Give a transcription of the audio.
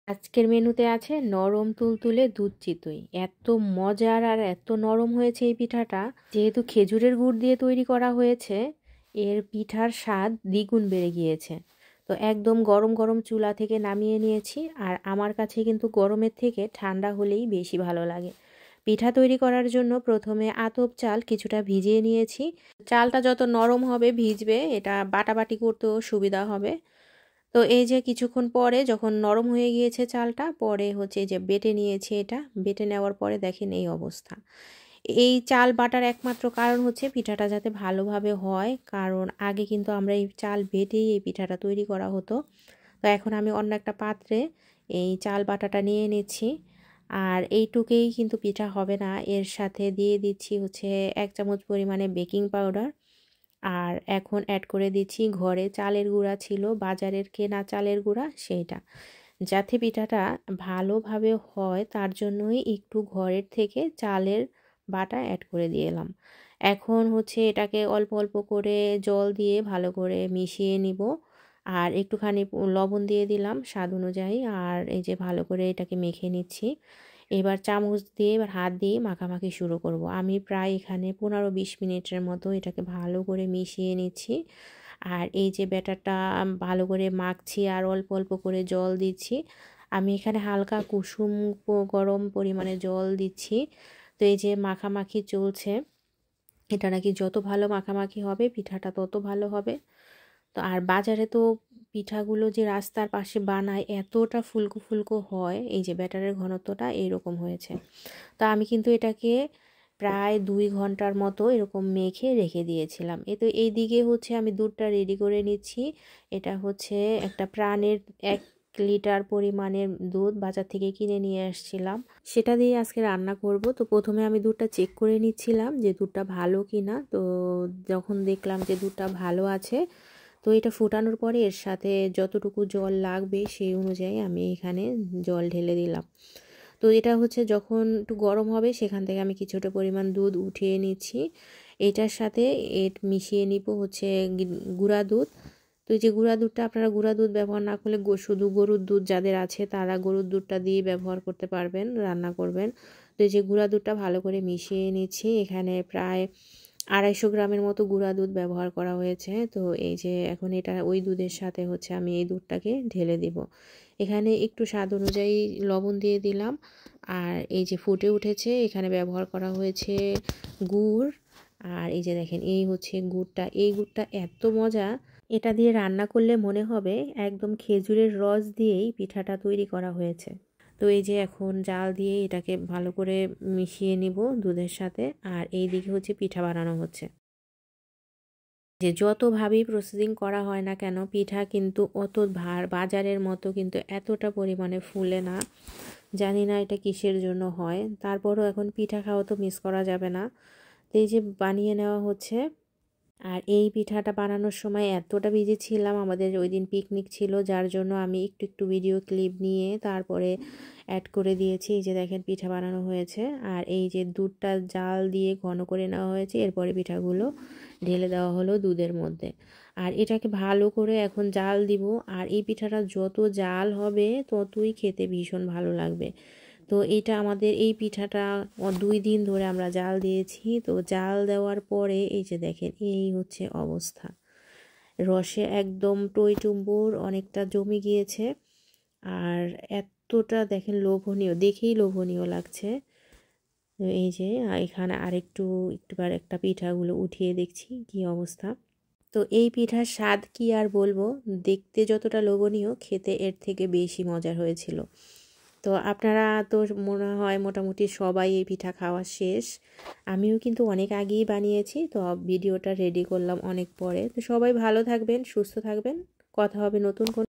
আজকের মেনুতে আছে নরম তুলতুলে দুধ চিতই। এত মজার আর এত নরম হয়েছে এই পিঠাটা। যেহেতু খেজুরের গুড় দিয়ে তৈরি করা হয়েছে, এর পিঠার স্বাদ দ্বিগুণ বেড়ে গিয়েছে। তো একদম গরম গরম চুলা থেকে নামিয়ে নিয়েছি। আর আমার কাছে কিন্তু গরমের থেকে ঠান্ডা হলেই বেশি ভালো লাগে। পিঠা তৈরি করার জন্য প্রথমে আতপ চাল কিছুটা ভিজিয়ে নিয়েছি। চালটা যত নরম হবে ভিজবে, এটা বাটাবাটি করতেও সুবিধা হবে। তো এই যে কিছুক্ষণ পরে যখন নরম হয়ে গিয়েছে চালটা, পরে হচ্ছে যে বেটে নিয়েছি। এটা বেটে নেওয়ার পরে দেখেন এই অবস্থা। এই চাল বাটার একমাত্র কারণ হচ্ছে পিঠাটা যাতে ভালোভাবে হয়, কারণ আগে কিন্তু আমরা এই চাল বেটেই এই পিঠাটা তৈরি করা হতো। তো এখন আমি অন্য একটা পাত্রে এই চাল বাটাটা নিয়ে নিচ্ছি। আর এইটুকুই কিন্তু পিঠা হবে না, এর সাথে দিয়ে দিচ্ছি হচ্ছে 1 চামচ পরিমাণে বেকিং পাউডার। আর এখন অ্যাড করে দিচ্ছি ঘরে চালের গুঁড়া ছিল, বাজারের কেনা চালের গুঁড়া সেইটা। যাতে পিঠাটা ভালোভাবে হয় তার জন্যই একটু ঘরের থেকে চালের বাটা অ্যাড করে দিলাম। এখন হচ্ছে এটাকে অল্প অল্প করে জল দিয়ে ভালো করে মিশিয়ে নিব। আর একটুখানি লবণ দিয়ে দিলাম স্বাদ অনুযায়ী। আর এই যে ভালো করে এটাকে মেখে নিচ্ছি। এবার চামচ দিয়ে এবার হাত দিয়ে মাখামাখি শুরু করব। আমি প্রায় এখানে 15-20 মিনিটের মতো এটাকে ভালো করে মিশিয়ে নিচ্ছি। আর এই যে ব্যাটারটা ভালো করে মাখছি আর অল্প অল্প করে জল দিচ্ছি। আমি এখানে হালকা কুসুম গরম পরিমাণে জল দিচ্ছি। তো এই যে মাখামাখি চলছে, এটা নাকি যত ভালো মাখামাখি হবে পিঠাটা তত ভালো হবে। তো আর বাজারে তো পিঠাগুলো যে রাস্তার পাশে বানায় এতটা ফুলকো ফুলকো হয়, এই যে ব্যাটারের ঘনত্বটা এইরকম হয়েছে। তো আমি কিন্তু এটাকে প্রায় 2 ঘন্টার মতো এরকম মেখে রেখে দিয়েছিলাম। তো এই দিকে হচ্ছে আমি দুধটা রেডি করে নিচ্ছি। এটা হচ্ছে একটা প্রাণের 1 লিটার পরিমাণের দুধ বাজার থেকে কিনে নিয়ে আসছিলাম, সেটা দিয়ে আজকে রান্না করব। তো প্রথমে আমি দুধটা চেক করে নিচ্ছিলাম যে দুধটা ভালো কিনা। তো যখন দেখলাম যে দুধটা ভালো আছে, তো এটা ফোটানোর পরে এর সাথে যতটুকু জল লাগবে সেই অনুযায়ী আমি এখানে জল ঢেলে দিলাম। তো এটা হচ্ছে যখন একটু গরম হবে সেখান থেকে আমি কিছুটা পরিমাণ দুধ উঠিয়ে নিচ্ছি। এটার সাথে মিশিয়ে নিব হচ্ছে গুঁড়া দুধ। তো এই যে গুঁড়া দুধটা আপনারা গুঁড়া দুধ ব্যবহার না করলে শুধু গরুর দুধ যাদের আছে তারা গরুর দুধটা দিয়ে ব্যবহার করতে পারবেন, রান্না করবেন। তো এই যে গুঁড়া দুধটা ভালো করে মিশিয়ে নিচ্ছি। এখানে প্রায় 250 গ্রামের মতো গুঁড়া দুধ ব্যবহার করা হয়েছে। তো এই যে এখন এটা ওই দুধের সাথে হচ্ছে আমি এই দুধটাকে ঢেলে দিব। এখানে একটু স্বাদ অনুযায়ী লবণ দিয়ে দিলাম। আর এই যে ফুটে উঠেছে, এখানে ব্যবহার করা হয়েছে গুড়। আর এই যে দেখেন এই হচ্ছে গুড়টা, এই গুড়টা এত মজা, এটা দিয়ে রান্না করলে মনে হবে একদম খেজুরের রস দিয়েই পিঠাটা তৈরি করা হয়েছে। তো এই যে এখন জাল দিয়ে এটাকে ভালো করে মিশিয়ে নিব দুধের সাথে। আর এই দিকে হচ্ছে পিঠা বানানো হচ্ছে। যে যতভাবেই প্রসেসিং করা হয় না কেন পিঠা কিন্তু অত বাজারের মতো কিন্তু এতটা পরিমাণে ফুলে না। জানি না এটা কিসের জন্য হয়, তারপরও এখন পিঠা খাওয়া তো মিস করা যাবে না। তো এই যে বানিয়ে নেওয়া হচ্ছে। আর এই পিঠাটা বানানোর সময় এতটা বিজি ছিলাম, আমাদের ওই দিন পিকনিক ছিল, যার জন্য আমি একটু একটু ভিডিও ক্লিপ নিয়ে তারপরে অ্যাড করে দিয়েছি। এই যে দেখেন পিঠা বানানো হয়েছে। আর এই যে দুধটা জাল দিয়ে ঘন করে নেওয়া হয়েছে, এরপরে পিঠাগুলো ঢেলে দেওয়া হলো দুধের মধ্যে। আর এটাকে ভালো করে এখন জাল দিব। আর এই পিঠাটা যত জাল হবে ততই খেতে ভীষণ ভালো লাগবে। তো এটা আমাদের এই পিঠাটা 2 দিন ধরে আমরা জাল দিয়েছি। তো জাল দেওয়ার পরে এই যে দেখেন এই হচ্ছে অবস্থা, রসে একদম টইটুম্বুর অনেকটা জমে গিয়েছে। আর এতটা দেখেন লোভনীয়, দেখেই লোভনীয় লাগছে। তো এই যে এখানে একটুবার একটা পিঠাগুলো উঠিয়ে দেখছি কি অবস্থা। তো এই পিঠার স্বাদ কি আর বলবো, দেখতে যতটা লোভনীয় খেতে এর থেকে বেশি মজার হয়েছিল। তো আপনারা তো মনে হয় মোটামুটি সবাই এই পিঠা খাওয়া শেষ। আমিও কিন্তু অনেক আগেই বানিয়েছি, তো ভিডিওটা রেডি করলাম অনেক পরে। তো সবাই ভালো থাকবেন, সুস্থ থাকবেন, কথা হবে নতুন কোনো